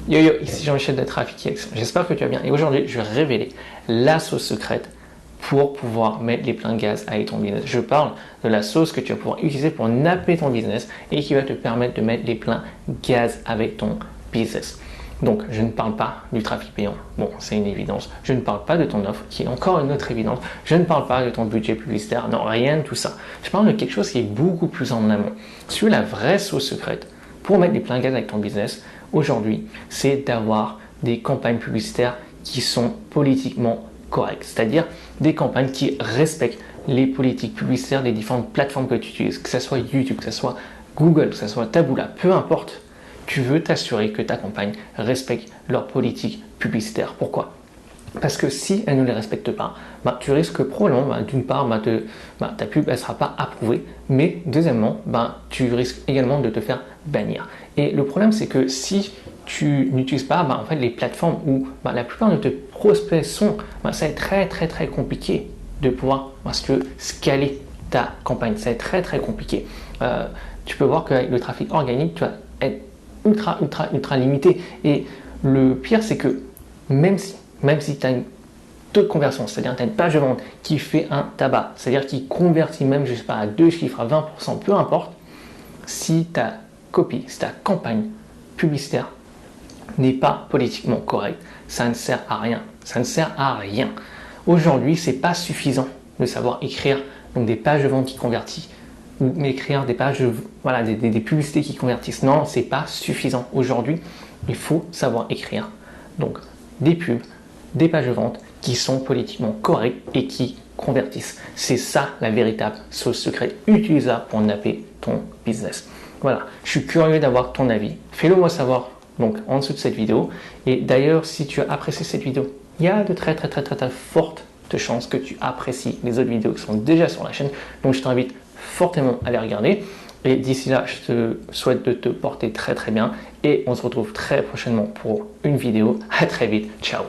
Yo yo, ici Jean-Michel de TrafficX. J'espère que tu vas bien. Et aujourd'hui, je vais révéler la sauce secrète pour pouvoir mettre les pleins de gaz avec ton business. Je parle de la sauce que tu vas pouvoir utiliser pour napper ton business et qui va te permettre de mettre les pleins gaz avec ton business. Donc, je ne parle pas du trafic payant. Bon, c'est une évidence. Je ne parle pas de ton offre, qui est encore une autre évidence. Je ne parle pas de ton budget publicitaire. Non, rien de tout ça. Je parle de quelque chose qui est beaucoup plus en amont. Sur la vraie sauce secrète pour mettre les pleins gaz avec ton business, aujourd'hui, c'est d'avoir des campagnes publicitaires qui sont politiquement correctes. C'est-à-dire des campagnes qui respectent les politiques publicitaires des différentes plateformes que tu utilises. Que ce soit YouTube, que ce soit Google, que ce soit Taboola, peu importe. Tu veux t'assurer que ta campagne respecte leurs politiques publicitaires. Pourquoi? Parce que si elle ne les respecte pas, tu risques probablement, d'une part, ta pub ne sera pas approuvée, mais deuxièmement, tu risques également de te faire bannir. Et le problème, c'est que si tu n'utilises pas en fait, les plateformes où la plupart de tes prospects sont, ça va être très compliqué de pouvoir scaler ta campagne. Ça va être très compliqué. Tu peux voir qu'avec le trafic organique, tu vas être ultra limité. Et le pire, c'est que même si tu as une taux de conversion, c'est-à-dire tu as une page de vente qui fait un tabac, c'est-à-dire qui convertit même, je sais pas, à 2 chiffres, à 20%, peu importe, si ta copie, si ta campagne publicitaire n'est pas politiquement correcte, ça ne sert à rien. Ça ne sert à rien. Aujourd'hui, c'est pas suffisant de savoir écrire donc des pages de vente qui convertissent ou écrire des pages, des publicités qui convertissent. Non, c'est pas suffisant. Aujourd'hui, il faut savoir écrire donc des pubs, des pages de vente qui sont politiquement correctes et qui convertissent. C'est ça la véritable sauce secrète utilisable pour napper ton business. Voilà, je suis curieux d'avoir ton avis. Fais-le moi savoir donc en dessous de cette vidéo. Et d'ailleurs, si tu as apprécié cette vidéo, il y a de très fortes chances que tu apprécies les autres vidéos qui sont déjà sur la chaîne. Donc je t'invite fortement à les regarder. Et d'ici là, je te souhaite de te porter très bien. Et on se retrouve très prochainement pour une vidéo. À très vite. Ciao.